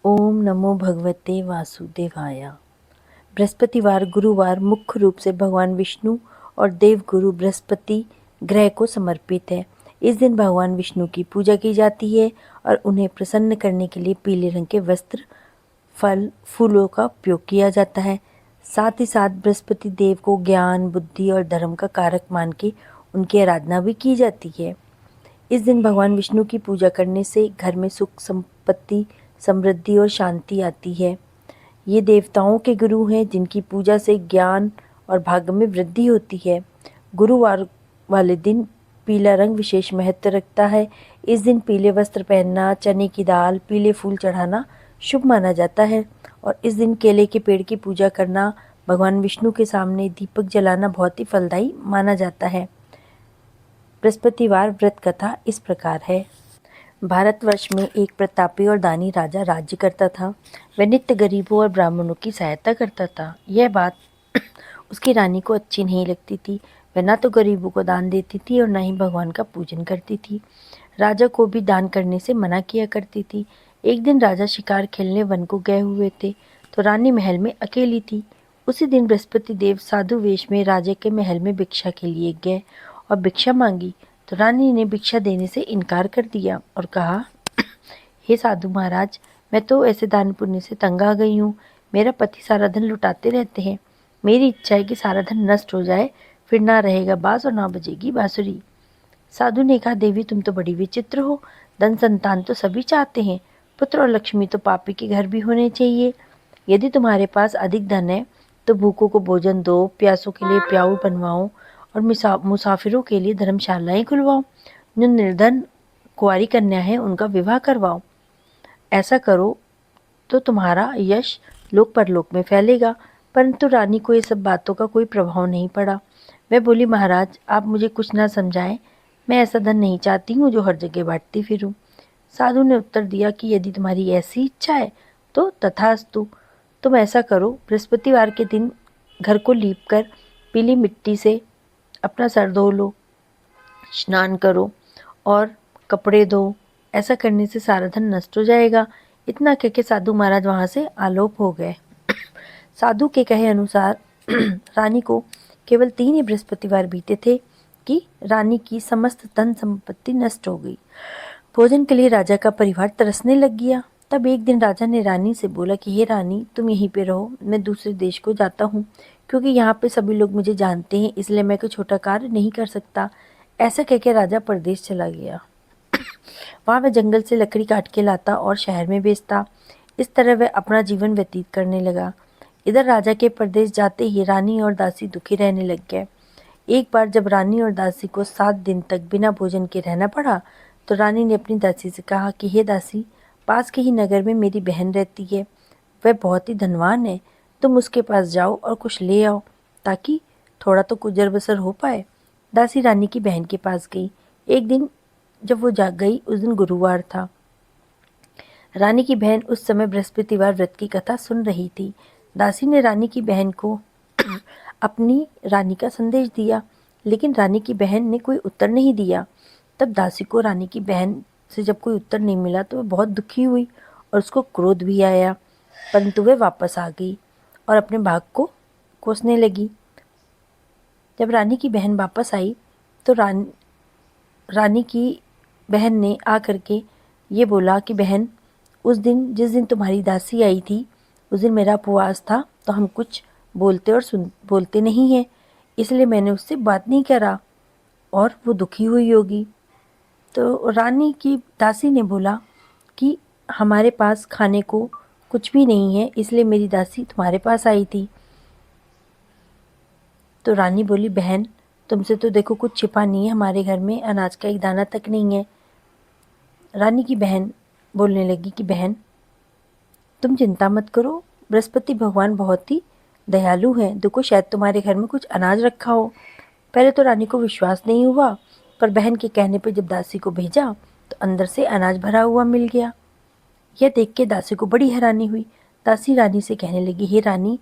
ओम नमो भगवते वासुदेवाय। बृहस्पतिवार गुरुवार मुख्य रूप से भगवान विष्णु और देवगुरु बृहस्पति ग्रह को समर्पित है। इस दिन भगवान विष्णु की पूजा की जाती है और उन्हें प्रसन्न करने के लिए पीले रंग के वस्त्र, फल, फूलों का उपयोग किया जाता है। साथ ही साथ बृहस्पति देव को ज्ञान, बुद्धि और धर्म का कारक मान के उनकी आराधना भी की जाती है। इस दिन भगवान विष्णु की पूजा करने से घर में सुख, संपत्ति, समृद्धि और शांति आती है। ये देवताओं के गुरु हैं जिनकी पूजा से ज्ञान और भाग्य में वृद्धि होती है। गुरुवार वाले दिन पीला रंग विशेष महत्व रखता है। इस दिन पीले वस्त्र पहनना, चने की दाल, पीले फूल चढ़ाना शुभ माना जाता है और इस दिन केले के पेड़ की पूजा करना, भगवान विष्णु के सामने दीपक जलाना बहुत ही फलदायी माना जाता है। बृहस्पतिवार व्रत कथा इस प्रकार है। भारतवर्ष में एक प्रतापी और दानी राजा राज्य करता था। वह नित्य गरीबों और ब्राह्मणों की सहायता करता था। यह बात उसकी रानी को अच्छी नहीं लगती थी। वह न तो गरीबों को दान देती थी और न ही भगवान का पूजन करती थी। राजा को भी दान करने से मना किया करती थी। एक दिन राजा शिकार खेलने वन को गए हुए थे तो रानी महल में अकेली थी। उसी दिन बृहस्पति देव साधु वेश में राजा के महल में भिक्षा के लिए गए और भिक्षा मांगी तो रानी ने भिक्षा देने से इनकार कर दिया और कहा, हे साधु महाराज, मैं तो ऐसे दान पुण्य से तंग आ गई हूँ। मेरा पति सारा धन लुटाते रहते हैं। मेरी इच्छा है कि सारा धन नष्ट हो जाए, फिर ना रहेगा बांस और ना बजेगी बांसुरी। साधु ने कहा, देवी तुम तो बड़ी विचित्र हो। धन संतान तो सभी चाहते हैं, पुत्र और लक्ष्मी तो पापी के घर भी होने चाहिए। यदि तुम्हारे पास अधिक धन है तो भूखों को भोजन दो, प्यासों के लिए प्याऊ बनवाओ और मुसाफिरों के लिए धर्मशालाएं खुलवाओ। जो निर्धन कुंवारी कन्या है उनका विवाह करवाओ। ऐसा करो तो तुम्हारा यश लोक परलोक में फैलेगा। परंतु रानी को ये सब बातों का कोई प्रभाव नहीं पड़ा। वह बोली, महाराज आप मुझे कुछ ना समझाएं, मैं ऐसा धन नहीं चाहती हूँ जो हर जगह बांटती फिरूं। साधु ने उत्तर दिया कि यदि तुम्हारी ऐसी इच्छा है तो तथास्तु। तुम ऐसा करो, बृहस्पतिवार के दिन घर को लीप कर पीली मिट्टी से अपना सर धो लो, स्नान करो और कपड़े धो। ऐसा करने से सारा धन नष्ट हो जाएगा। इतना कह के साधु महाराज वहाँ से आलोप हो गए। साधु के कहे अनुसार रानी को केवल 3 ही बृहस्पतिवार बीते थे कि रानी की समस्त धन संपत्ति नष्ट हो गई। भोजन के लिए राजा का परिवार तरसने लग गया। तब एक दिन राजा ने रानी से बोला कि हे रानी, तुम यहीं पे रहो, मैं दूसरे देश को जाता हूँ, क्योंकि यहाँ पे सभी लोग मुझे जानते हैं, इसलिए मैं कोई छोटा कार्य नहीं कर सकता। ऐसा कहकर राजा परदेश चला गया। वहाँ वह जंगल से लकड़ी काट के लाता और शहर में बेचता। इस तरह वह अपना जीवन व्यतीत करने लगा। इधर राजा के परदेश जाते ही रानी और दासी दुखी रहने लग गए। एक बार जब रानी और दासी को 7 दिन तक बिना भोजन के रहना पड़ा तो रानी ने अपनी दासी से कहा कि हे दासी, पास के ही नगर में मेरी बहन रहती है, वह बहुत ही धनवान है, तुम उसके पास जाओ और कुछ ले आओ ताकि थोड़ा तो गुजर बसर हो पाए। दासी रानी की बहन के पास गई। एक दिन जब वो जाग गई, उस दिन गुरुवार था। रानी की बहन उस समय बृहस्पतिवार व्रत की कथा सुन रही थी। दासी ने रानी की बहन को अपनी रानी का संदेश दिया, लेकिन रानी की बहन ने कोई उत्तर नहीं दिया। तब दासी को रानी की बहन से जब कोई उत्तर नहीं मिला तो वह बहुत दुखी हुई और उसको क्रोध भी आया, परंतु वह वापस आ गई और अपने भाग को कोसने लगी। जब रानी की बहन वापस आई तो रानी की बहन ने आ करके ये बोला कि बहन, उस दिन जिस दिन तुम्हारी दासी आई थी उस दिन मेरा उपवास था, तो हम कुछ बोलते नहीं हैं, इसलिए मैंने उससे बात नहीं करा और वो दुखी हुई होगी। तो रानी की दासी ने बोला कि हमारे पास खाने को कुछ भी नहीं है, इसलिए मेरी दासी तुम्हारे पास आई थी। तो रानी बोली, बहन तुमसे तो देखो कुछ छिपा नहीं है, हमारे घर में अनाज का एक दाना तक नहीं है। रानी की बहन बोलने लगी कि बहन तुम चिंता मत करो, बृहस्पति भगवान बहुत ही दयालु हैं, देखो शायद तुम्हारे घर में कुछ अनाज रखा हो। पहले तो रानी को विश्वास नहीं हुआ, पर बहन के कहने पर जब दासी को भेजा तो अंदर से अनाज भरा हुआ मिल गया। यह देख के दासी को बड़ी हैरानी हुई। दासी रानी से कहने लगी, हे रानी,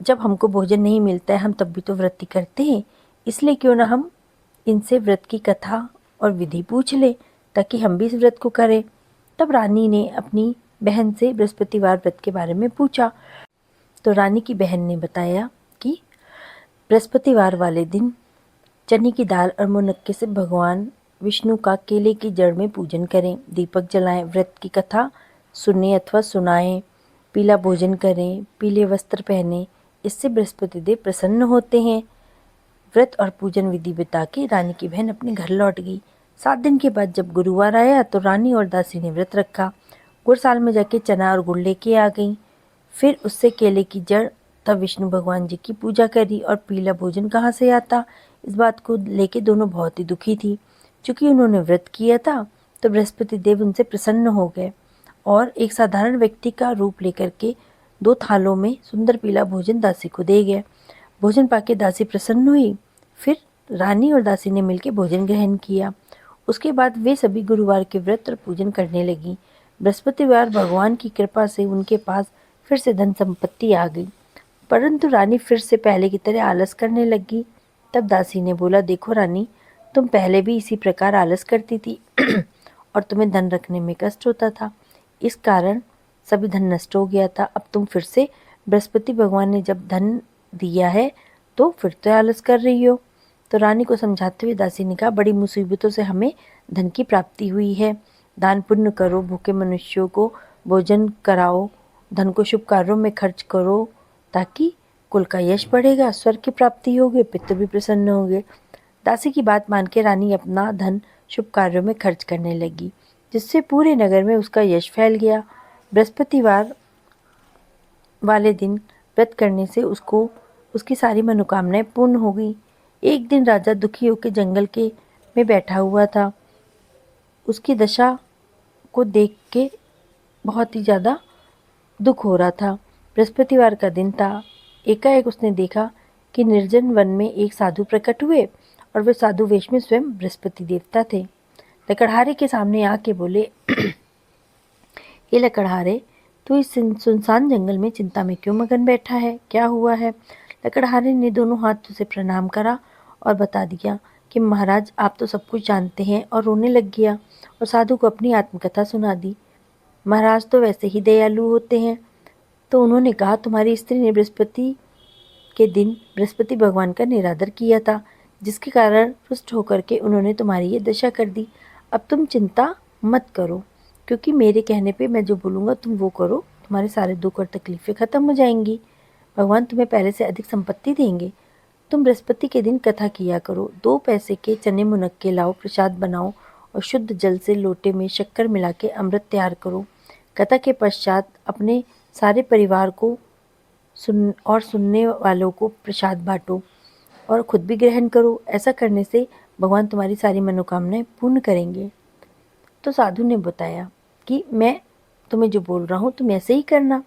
जब हमको भोजन नहीं मिलता है हम तब भी तो व्रत ही करते हैं, इसलिए क्यों ना हम इनसे व्रत की कथा और विधि पूछ ले ताकि हम भी इस व्रत को करें। तब रानी ने अपनी बहन से बृहस्पतिवार व्रत के बारे में पूछा। तो रानी की बहन ने बताया कि बृहस्पतिवार वाले दिन चने की दाल और मुनक्के से भगवान विष्णु का केले की जड़ में पूजन करें, दीपक जलाएं, व्रत की कथा सुने अथवा सुनाएं, पीला भोजन करें, पीले वस्त्र पहने, इससे बृहस्पति देव प्रसन्न होते हैं। व्रत और पूजन विधि बता के रानी की बहन अपने घर लौट गई। 7 दिन के बाद जब गुरुवार आया तो रानी और दासी ने व्रत रखा। गुड़साल में जाके चना और गुड़ लेके आ गई। फिर उससे केले की जड़ तब विष्णु भगवान जी की पूजा करी। और पीला भोजन कहाँ से आता, इस बात को लेके दोनों बहुत ही दुखी थी। चूंकि उन्होंने व्रत किया था तो बृहस्पति देव उनसे प्रसन्न हो गए और एक साधारण व्यक्ति का रूप लेकर के 2 थालों में सुंदर पीला भोजन दासी को दे गए। भोजन पाके दासी प्रसन्न हुई। फिर रानी और दासी ने मिलकर भोजन ग्रहण किया। उसके बाद वे सभी गुरुवार के व्रत और पूजन करने लगी। बृहस्पतिवार भगवान की कृपा से उनके पास फिर से धन संपत्ति आ गई, परंतु रानी फिर से पहले की तरह आलस करने लगी। तब दासी ने बोला, देखो रानी, तुम पहले भी इसी प्रकार आलस करती थी और तुम्हें धन रखने में कष्ट होता था, इस कारण सभी धन नष्ट हो गया था। अब तुम फिर से बृहस्पति भगवान ने जब धन दिया है तो फिर तो आलस कर रही हो। तो रानी को समझाते हुए दासी ने कहा, बड़ी मुसीबतों से हमें धन की प्राप्ति हुई है। दान पुण्य करो, भूखे मनुष्यों को भोजन कराओ, धन को शुभ कार्यों में खर्च करो, ताकि कुल का यश बढ़ेगा, स्वर्ग की प्राप्ति होगी, पितृ भी प्रसन्न होंगे। दासी की बात मान के रानी अपना धन शुभ कार्यों में खर्च करने लगी, जिससे पूरे नगर में उसका यश फैल गया। बृहस्पतिवार वाले दिन व्रत करने से उसको उसकी सारी मनोकामनाएं पूर्ण हो गई। एक दिन राजा दुखी होकर जंगल के में बैठा हुआ था। उसकी दशा को देख के बहुत ही ज़्यादा दुख हो रहा था। बृहस्पतिवार का दिन था। एकाएक उसने देखा कि निर्जन वन में एक साधु प्रकट हुए और वे साधु वेश में स्वयं बृहस्पति देवता थे। लकड़हारे के सामने आके बोले, ये लकड़हारे, तू इस सुनसान जंगल में चिंता में क्यों मगन बैठा है, क्या हुआ है? लकड़हारे ने दोनों हाथों से प्रणाम करा और बता दिया कि महाराज, आप तो सब कुछ जानते हैं, और रोने लग गया और साधु को अपनी आत्मकथा सुना दी। महाराज तो वैसे ही दयालु होते हैं। तो उन्होंने कहा, तुम्हारी स्त्री ने बृहस्पति के दिन बृहस्पति भगवान का निरादर किया था, जिसके कारण रुष्ट होकर के उन्होंने तुम्हारी ये दशा कर दी। अब तुम चिंता मत करो, क्योंकि मेरे कहने पे मैं जो बोलूँगा तुम वो करो, तुम्हारे सारे दुख और तकलीफ़ें ख़त्म हो जाएंगी। भगवान तुम्हें पहले से अधिक संपत्ति देंगे। तुम बृहस्पति के दिन कथा किया करो, 2 पैसे के चने मुनक्के लाओ, प्रसाद बनाओ और शुद्ध जल से लोटे में शक्कर मिला के अमृत तैयार करो। कथा के पश्चात अपने सारे परिवार को सुनने वालों को प्रसाद बांटो और खुद भी ग्रहण करो। ऐसा करने से भगवान तुम्हारी सारी मनोकामनाएं पूर्ण करेंगे। तो साधु ने बताया कि मैं तुम्हें जो बोल रहा हूँ तुम ऐसे ही करना।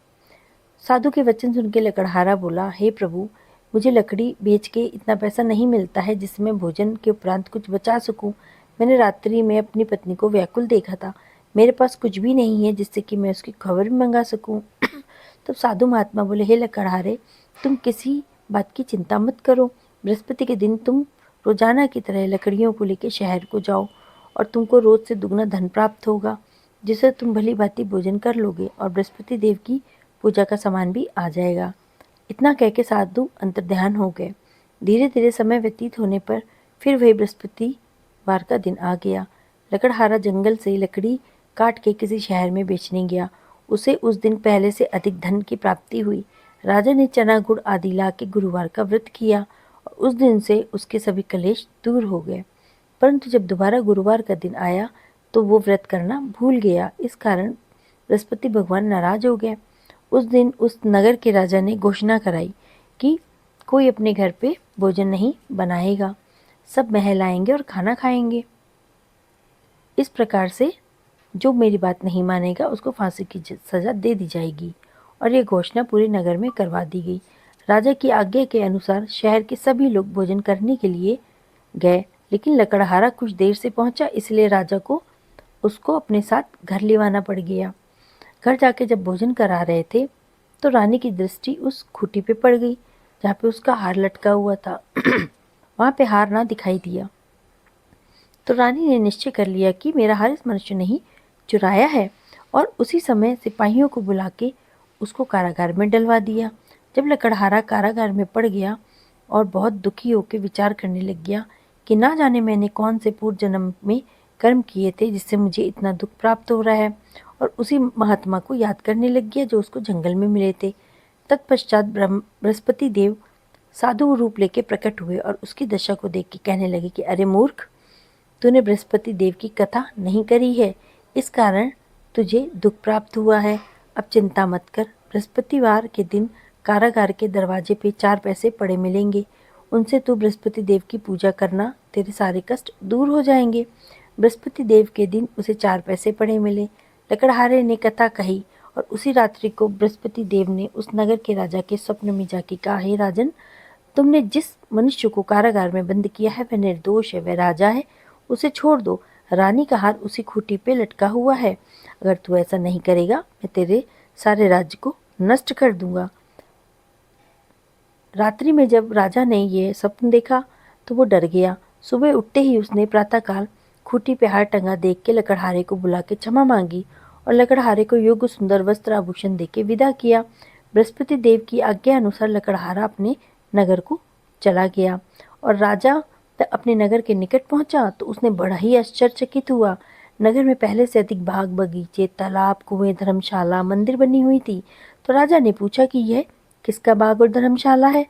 साधु के वचन सुन के लकड़हारा बोला, हे प्रभु, मुझे लकड़ी बेच के इतना पैसा नहीं मिलता है जिससे मैं भोजन के उपरांत कुछ बचा सकूं। मैंने रात्रि में अपनी पत्नी को व्याकुल देखा था। मेरे पास कुछ भी नहीं है जिससे कि मैं उसकी खबर भी मंगा सकूं। तब साधु महात्मा बोले, हे लकड़हारे, तुम किसी बात की चिंता मत करो। बृहस्पति के दिन तुम रोजाना की तरह लकड़ियों को लेकर शहर को जाओ और तुमको रोज से दुगना धन प्राप्त होगा, जिससे तुम भली भांति भोजन कर लोगे और बृहस्पति देव की पूजा का सामान भी आ जाएगा। इतना कह के साधु अंतर्ध्यान हो गए। धीरे धीरे समय व्यतीत होने पर फिर वही बृहस्पतिवार का दिन आ गया। लकड़हारा जंगल से लकड़ी काट के किसी शहर में बेचने गया। उसे उस दिन पहले से अधिक धन की प्राप्ति हुई। राजा ने चना गुड़ आदि ला के गुरुवार का व्रत किया और उस दिन से उसके सभी कलेश दूर हो गए। परंतु जब दोबारा गुरुवार का दिन आया तो वो व्रत करना भूल गया। इस कारण बृहस्पति भगवान नाराज हो गए। उस दिन उस नगर के राजा ने घोषणा कराई कि कोई अपने घर पे भोजन नहीं बनाएगा, सब महल आएंगे और खाना खाएंगे। इस प्रकार से जो मेरी बात नहीं मानेगा उसको फांसी की सजा दे दी जाएगी। और ये घोषणा पूरे नगर में करवा दी गई। राजा की आज्ञा के अनुसार शहर के सभी लोग भोजन करने के लिए गए, लेकिन लकड़हारा कुछ देर से पहुंचा, इसलिए राजा को उसको अपने साथ घर लेवाना पड़ गया। घर जाके जब भोजन करा रहे थे तो रानी की दृष्टि उस खूंटी पे पड़ गई जहाँ पे उसका हार लटका हुआ था। वहाँ पे हार ना दिखाई दिया। तो रानी ने निश्चय कर लिया कि मेरा हार इस मनुष्य ने ही चुराया है और उसी समय सिपाहियों को बुला के उसको कारागार में डलवा दिया। जब लकड़हारा कारागार में पड़ गया और बहुत दुखी होकर विचार करने लग गया कि ना जाने मैंने कौन से पूर्व जन्म में कर्म किए थे जिससे मुझे इतना दुख प्राप्त हो रहा है, और उसी महात्मा को याद करने लग गया जो उसको जंगल में मिले थे। तत्पश्चात बृहस्पति देव साधु रूप लेके प्रकट हुए और उसकी दशा को देख के कहने लगे कि अरे मूर्ख, तूने बृहस्पति देव की कथा नहीं करी है, इस कारण तुझे दुख प्राप्त हुआ है। अब चिंता मत कर, बृहस्पतिवार के दिन कारागार के दरवाजे पे 4 पैसे पड़े मिलेंगे, उनसे तू बृहस्पति देव की पूजा करना, तेरे सारे कष्ट दूर हो जाएंगे। बृहस्पति देव के दिन उसे 4 पैसे पड़े मिले। लकड़हारे ने कथा कही और उसी रात्रि को बृहस्पति देव ने उस नगर के राजा के स्वप्न में जाके कहा, हे राजन, तुमने जिस मनुष्य को कारागार में बंद किया है वह निर्दोष है, वह राजा है, उसे छोड़ दो। रानी का हार उसी खूंटी पे लटका हुआ है। अगर तू ऐसा नहीं करेगा मैं तेरे सारे राज्य को नष्ट कर दूंगा। रात्रि में जब राजा ने ये स्वप्न देखा तो वो डर गया। सुबह उठते ही उसने प्रातःकाल खूंटी पे हार टंगा देख के लकड़हारे को बुला के क्षमा मांगी और लकड़हारे को योग्य सुंदर वस्त्र आभूषण देके विदा किया। बृहस्पति देव की आज्ञा अनुसार लकड़हारा अपने नगर को चला गया और राजा अपने नगर के निकट पहुंचा तो उसने बड़ा ही आश्चर्यचकित हुआ। नगर में पहले से अधिक बाग बगीचे, तालाब, कुएं, धर्मशाला, मंदिर बनी हुई थी। तो राजा ने पूछा कि यह किसका बाग और धर्मशाला है?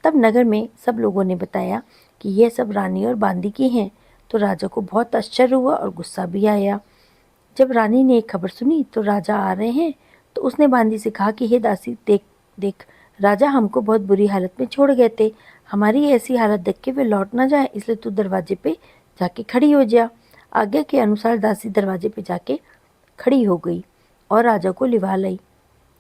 तब नगर में सब लोगों ने बताया कि यह सब रानी और बांदी की हैं। तो राजा को बहुत आश्चर्य हुआ और गुस्सा भी आया। जब रानी ने एक खबर सुनी तो राजा आ रहे हैं तो उसने बांदी से कहा कि हे दासी, देख देख, राजा हमको बहुत बुरी हालत में छोड़ गए थे, हमारी ऐसी हालत देख के वे लौट ना जाए, इसलिए तू दरवाजे पे जाके खड़ी हो जा। आज्ञा के अनुसार दासी दरवाजे पे जाके खड़ी हो गई और राजा को लिवा लाई।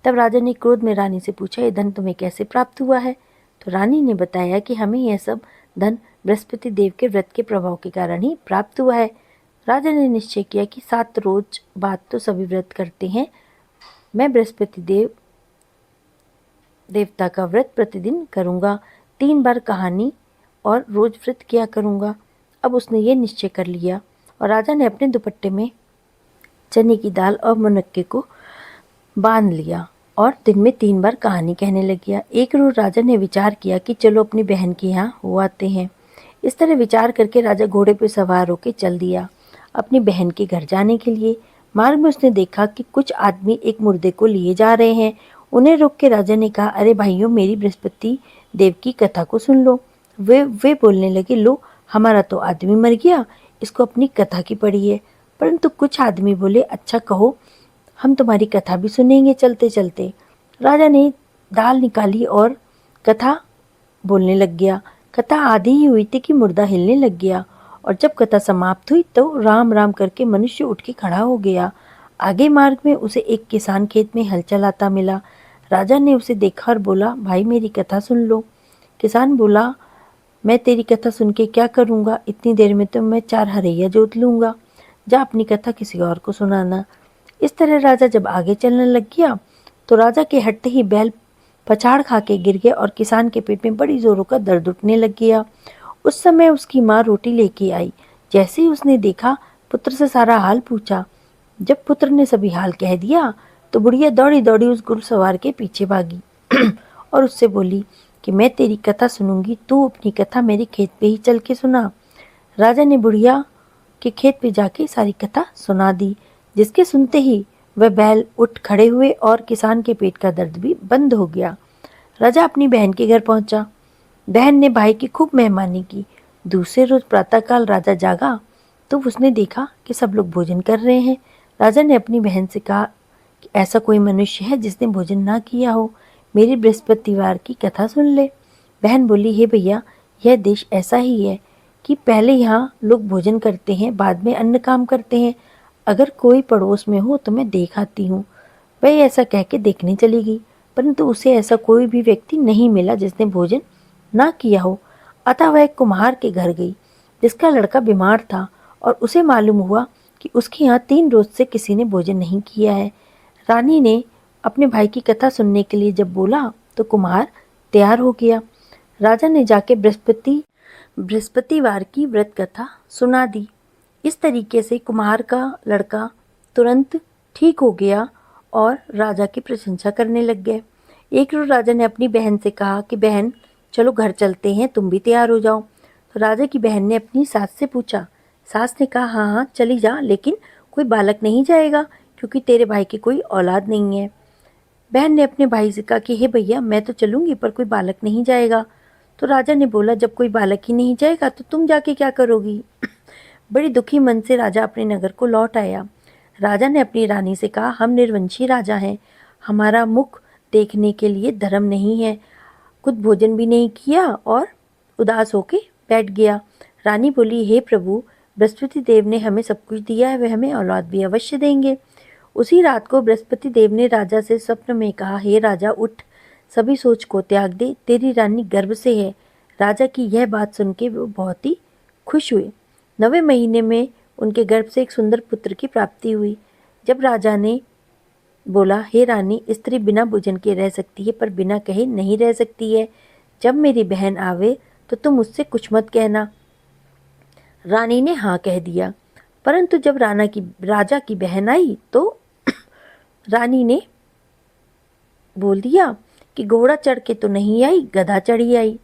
तब राजा ने क्रोध में रानी से पूछा, ये धन तुम्हें कैसे प्राप्त हुआ है? तो रानी ने बताया कि हमें यह सब धन बृहस्पति देव के व्रत के प्रभाव के कारण ही प्राप्त हुआ है। राजा ने निश्चय किया कि 7 रोज बाद तो सभी व्रत करते हैं, मैं बृहस्पति देवता का व्रत प्रतिदिन करूंगा, 3 बार कहानी और रोज व्रत किया करूंगा। अब उसने ये निश्चय कर लिया और राजा ने अपने दुपट्टे में चने की दाल और मुनक्के को बांध लिया और दिन में 3 बार कहानी कहने लग गया। एक रोज राजा ने विचार किया कि चलो अपनी बहन के यहाँ हो आते हैं। इस तरह विचार करके राजा घोड़े पर सवार होकर चल दिया अपनी बहन के घर जाने के लिए। मार्ग में उसने देखा कि कुछ आदमी एक मुर्दे को लिए जा रहे हैं। उन्हें रोक के राजा ने कहा, अरे भाइयों, मेरी बृहस्पति देव की कथा को सुन लो। वे बोलने लगे, लो, हमारा तो आदमी मर गया, इसको अपनी कथा की पड़ी है। परंतु कुछ आदमी बोले, अच्छा कहो, हम तुम्हारी कथा भी सुनेंगे चलते चलते। राजा ने दाल निकाली और कथा बोलने लग गया। कथा आधी ही हुई थी कि मुर्दा हिलने लग गया और जब कथा समाप्त हुई तो राम राम करके मनुष्य उठ के खड़ा हो गया। आगे मार्ग में उसे एक किसान खेत में हल चलाता मिला। राजा ने उसे देखा और बोला, भाई मेरी कथा सुन लो। किसान बोला, मैं तेरी कथा सुन के क्या करूँगा, इतनी देर में तो मैं 4 हरैया जोत लूँगा, जा अपनी कथा किसी और को सुनाना। इस तरह राजा जब आगे चलने लग गया तो राजा के हटते ही बैल पछाड़ खा के गिर गया और किसान के पेट में बड़ी जोरों का दर्द उठने लग गया। उस समय उसकी माँ रोटी लेके आई। जैसे ही उसने देखा, पुत्र से सारा हाल पूछा। जब पुत्र ने सभी हाल कह दिया तो बुढ़िया दौड़ी दौड़ी उस घुड़सवार के पीछे भागी और उससे बोली कि मैं तेरी कथा सुनूंगी, तू अपनी कथा मेरे खेत पे ही चल के सुना। राजा ने बुढ़िया के खेत पे जाके सारी कथा सुना दी, जिसके सुनते ही वह बैल उठ खड़े हुए और किसान के पेट का दर्द भी बंद हो गया। राजा अपनी बहन के घर पहुंचा। बहन ने भाई की खूब मेहमानी की। दूसरे रोज प्रातःकाल राजा जागा तो उसने देखा कि सब लोग भोजन कर रहे हैं। राजा ने अपनी बहन से कहा कि ऐसा कोई मनुष्य है जिसने भोजन ना किया हो, मेरी बृहस्पतिवार की कथा सुन ले। बहन बोली, हे भैया, यह देश ऐसा ही है कि पहले यहाँ लोग भोजन करते हैं, बाद में अन्य काम करते हैं। अगर कोई पड़ोस में हो तो मैं देख आती हूँ। वह ऐसा कह के देखने चली गई, परंतु उसे ऐसा कोई भी व्यक्ति नहीं मिला जिसने भोजन ना किया हो। अतः वह एक कुम्हार के घर गई जिसका लड़का बीमार था और उसे मालूम हुआ कि उसके यहाँ 3 रोज से किसी ने भोजन नहीं किया है। रानी ने अपने भाई की कथा सुनने के लिए जब बोला तो कुम्हार तैयार हो गया। राजा ने जाके बृहस्पतिवार की व्रत कथा सुना दी। इस तरीके से कुम्हार का लड़का तुरंत ठीक हो गया और राजा की प्रशंसा करने लग गए। एक रोज राजा ने अपनी बहन से कहा कि बहन चलो घर चलते हैं, तुम भी तैयार हो जाओ। तो राजा की बहन ने अपनी सास से पूछा। सास ने कहा हाँ हाँ चली जा, लेकिन कोई बालक नहीं जाएगा क्योंकि तेरे भाई की कोई औलाद नहीं है। बहन ने अपने भाई से कहा कि हे भैया मैं तो चलूंगी पर कोई बालक नहीं जाएगा। तो राजा ने बोला जब कोई बालक ही नहीं जाएगा तो तुम जाके क्या करोगी। बड़ी दुखी मन से राजा अपने नगर को लौट आया। राजा ने अपनी रानी से कहा हम निर्वंशी राजा हैं, हमारा मुख देखने के लिए धर्म नहीं है। कुछ भोजन भी नहीं किया और उदास होके बैठ गया। रानी बोली हे प्रभु, बृहस्पति देव ने हमें सब कुछ दिया है, वे हमें औलाद भी अवश्य देंगे। उसी रात को बृहस्पति देव ने राजा से स्वप्न में कहा हे राजा उठ, सभी सोच को त्याग दे, तेरी रानी गर्भ से है। राजा की यह बात सुन के वो बहुत ही खुश हुए। 9वें महीने में उनके गर्भ से एक सुंदर पुत्र की प्राप्ति हुई। जब राजा ने बोला हे रानी, स्त्री बिना भोजन के रह सकती है पर बिना कहे नहीं रह सकती है। जब मेरी बहन आवे तो तुम उससे कुछ मत कहना। रानी ने हाँ कह दिया। परंतु जब राजा की बहन आई तो रानी ने बोल दिया कि घोड़ा चढ़ के तो नहीं आई, गधा चढ़ी आई।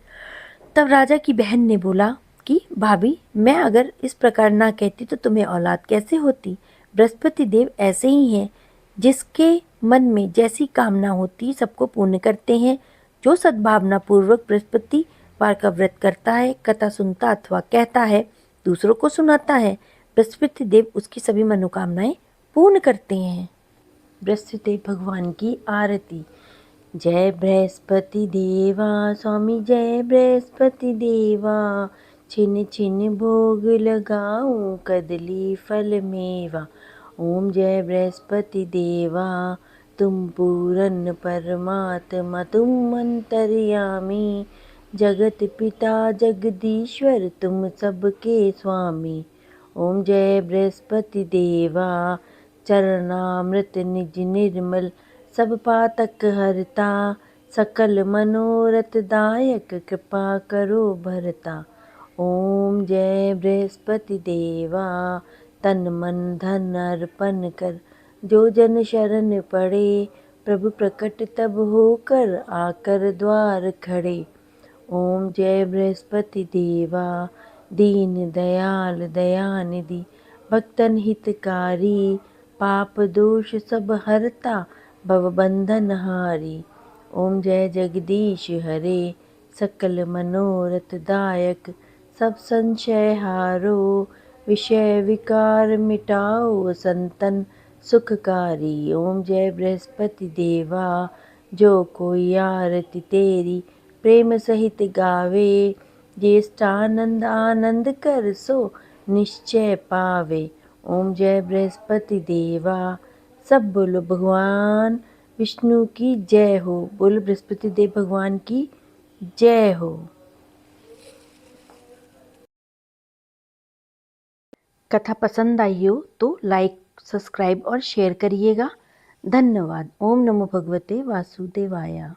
तब राजा की बहन ने बोला कि भाभी, मैं अगर इस प्रकार ना कहती तो तुम्हें औलाद कैसे होती। बृहस्पति देव ऐसे ही हैं, जिसके मन में जैसी कामना होती सबको पूर्ण करते हैं। जो सद्भावना पूर्वक बृहस्पति वार का व्रत करता है, कथा सुनता अथवा कहता है, दूसरों को सुनाता है, बृहस्पति देव उसकी सभी मनोकामनाएं पूर्ण करते हैं। बृहस्पति भगवान की आरती। जय बृहस्पति देवा स्वामी, जय बृहस्पति देवा, छिन छिन भोग लगाऊं कदली फल मेवा। ओम जय बृहस्पति देवा, तुम पूरन परमात्मा, तुम अंतर्यामी, जगत पिता जगदीश्वर, तुम सबके स्वामी। ओम जय बृहस्पति देवा, चरणामृत निज निर्मल, सब पातक हरता, सकल मनोरथ दायक, कृपा करो भरता। ओम जय बृहस्पति देवा, तन मन धन अर्पण कर, जो जन शरण पड़े, प्रभु प्रकट तब होकर, आकर द्वार खड़े। ओम जय बृहस्पति देवा, दीन दयाल दयानिधि, भक्तन हितकारी, पाप दोष सब हरता, भव बंधन हारी। ओम जय जगदीश हरे, सकल मनोरथ दायक, सब संशय हारो, विषय विकार मिटाओ, संतन सुखकारी। ओम जय बृहस्पति देवा, जो कोई आरती तेरी प्रेम सहित गावे, ज्येष्ठानंद आनंद कर सो निश्चय पावे। ओम जय बृहस्पति देवा, सब बोलो भगवान विष्णु की जय हो। बोलो बृहस्पति देव भगवान की जय हो। कथा पसंद आई हो तो लाइक, सब्सक्राइब और शेयर करिएगा। धन्यवाद। ओम नमो भगवते वासुदेवाय।